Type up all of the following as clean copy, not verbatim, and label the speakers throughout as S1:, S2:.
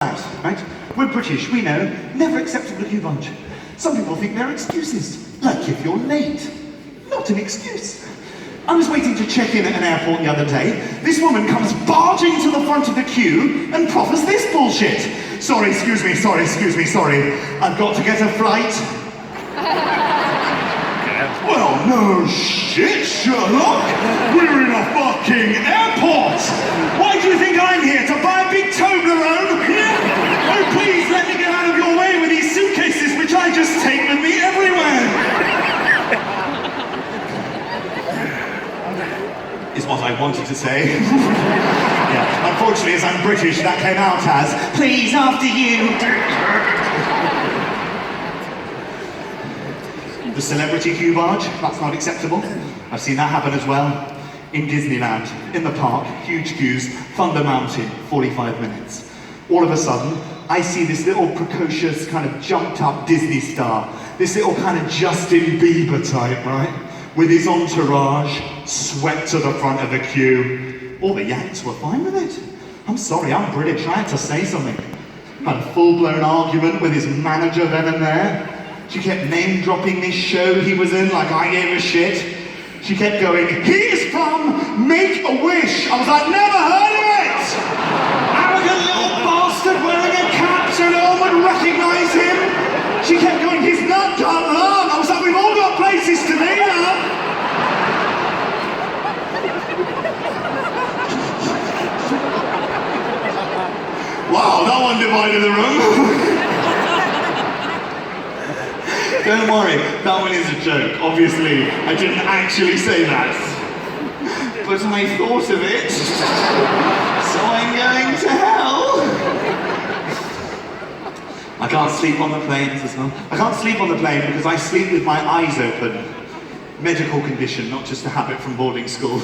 S1: Right? We're British, we know, never acceptable queue bunch. Some people think they're excuses, like if you're late. Not an excuse. I was waiting to check in at an airport the other day. This woman comes barging to the front of the queue and proffers this bullshit. Sorry, excuse me, sorry. I've got to get a flight. Well, no shit, Sherlock. We're in a fucking airport. Why do you think I'm here? To buy a big Toblerone? Oh, please, let me get out of your way with these suitcases, which I just take with me everywhere. Is what I wanted to say. Yeah, unfortunately, as I'm British, that came out as, please, after you. The celebrity queue barge, that's not acceptable. I've seen that happen as well. In Disneyland, in the park, huge queues, Thunder Mountain, 45 minutes. All of a sudden, I see this little precocious, kind of jumped up Disney star, this little kind of Justin Bieber type, right? With his entourage, swept to the front of the queue. All the Yanks were fine with it. I'm sorry, I'm British, I had to say something. Had a full-blown argument with his manager then and there. She kept name-dropping this show he was in like I gave a shit. She kept going, he's from Make-A-Wish. I was like, never heard of it! Arrogant little bastard wearing a cap so no one would recognise him. She kept going, he's not done long. I was like, we've all got places to be now. Wow, that one divided the room. Don't worry, that one is a joke. Obviously, I didn't actually say that. But I thought of it, so I'm going to hell. I can't sleep on the planes as well. I can't sleep on the plane because I sleep with my eyes open. Medical condition, not just a habit from boarding school.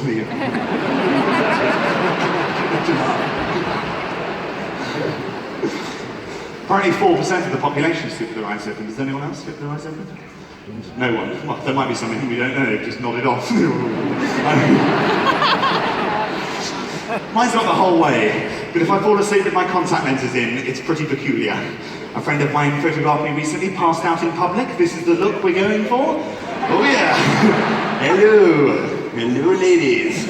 S1: Apparently 4% of the population sleep with their eyes open. Does anyone else sleep with their eyes open? No one. Well, there might be something we don't know, they've just nodded off. Mine's not the whole way, but if I fall asleep with my contact lenses in, it's pretty peculiar. A friend of mine photographed me recently, passed out in public. This is the look we're going for. Oh yeah. Hello ladies.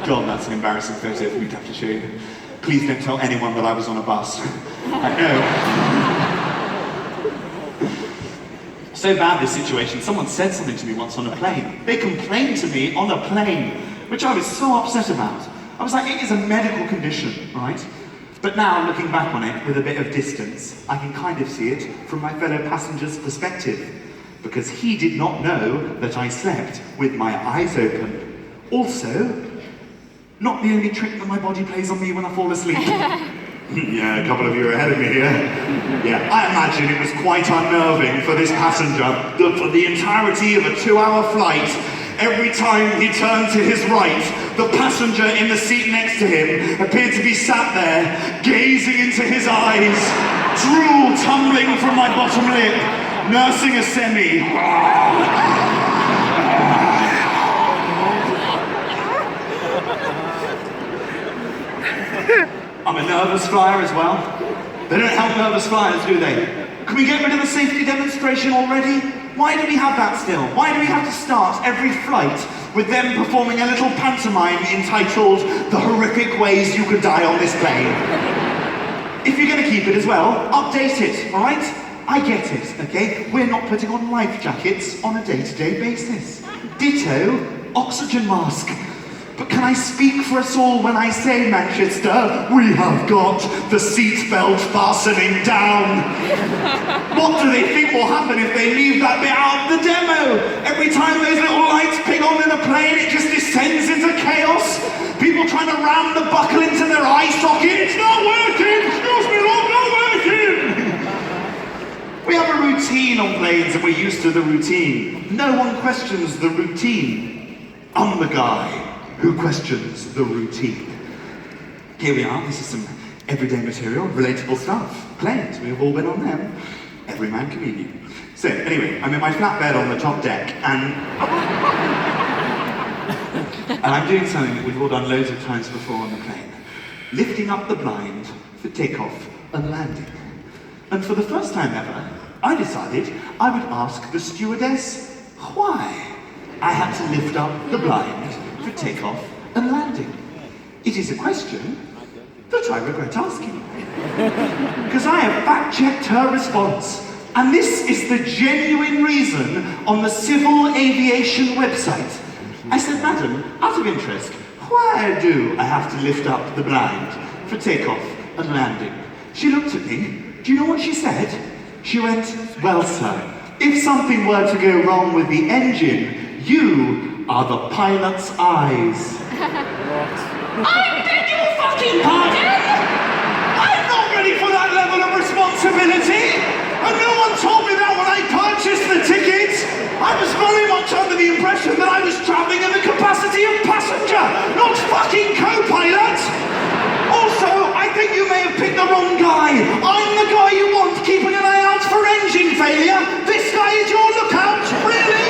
S1: God, that's an embarrassing photo for me to have to show you. Please don't tell anyone that I was on a bus. I know. So bad, this situation. Someone said something to me once on a plane. They complained to me on a plane, which I was so upset about. I was like, it is a medical condition, right? But now, looking back on it with a bit of distance, I can kind of see it from my fellow passenger's perspective, because he did not know that I slept with my eyes open. Also, not the only trick that my body plays on me when I fall asleep. Yeah, a couple of you are ahead of me here. Yeah, I imagine it was quite unnerving for this passenger that for the entirety of a 2-hour flight, every time he turned to his right, the passenger in the seat next to him appeared to be sat there, gazing into his eyes, drool tumbling from my bottom lip, nursing a semi. I'm a nervous flyer as well. They don't help nervous flyers, do they? Can we get rid of the safety demonstration already? Why do we have that still? Why do we have to start every flight with them performing a little pantomime entitled The Horrific Ways You Could Die on This Plane? If you're going to keep it as well, update it, alright? I get it, okay? We're not putting on life jackets on a day-to-day basis. Ditto, oxygen mask. But can I speak for us all when I say, Manchester, we have got the seatbelt fastening down? What do they think will happen if they leave that bit out of the demo? Every time those little lights ping on in a plane, it just descends into chaos. People trying to ram the buckle into their eye socket. It's not working! Excuse me, look, not working! We have a routine on planes and we're used to the routine. No one questions the routine. I'm the guy who questions the routine. Here we are, this is some everyday material, relatable stuff. Planes, we've all been on them. Everyman comedian. So, anyway, I'm in my flatbed on the top deck, and I'm doing something that we've all done loads of times before on the plane. Lifting up the blind for takeoff and landing. And for the first time ever, I decided I would ask the stewardess why I had to lift up the blind for takeoff and landing. It is a question that I regret asking. Because I have fact-checked her response, and this is the genuine reason on the Civil Aviation website. I said, "Madam, out of interest, why do I have to lift up the blind for takeoff and landing?" She looked at me. Do you know what she said? She went, "Well, sir, if something were to go wrong with the engine, you are the pilot's eyes." I beg your fucking pardon? I'm not ready for that level of responsibility! And no one told me that when I purchased the ticket! I was very much under the impression that I was travelling in the capacity of passenger, not fucking co-pilot! Also, I think you may have picked the wrong guy. I'm the guy you want keeping an eye out for engine failure. This guy is your lookout, really?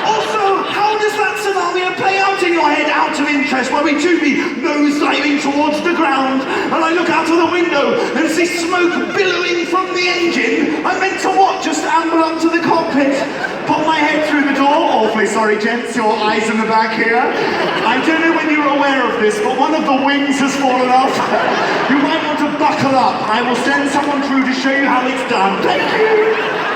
S1: Also, how does that scenario play out in your head, out of interest, where we do be nose diving towards the ground, and I look out of the window and see smoke billowing from the engine? I'm meant to what? Just amble up to the cockpit, pop my head through the door. Awfully sorry, gents, your eyes in the back here. I don't know when you're aware of this, but one of the wings has fallen off. You might want to buckle up. I will send someone through to show you how it's done. Thank you.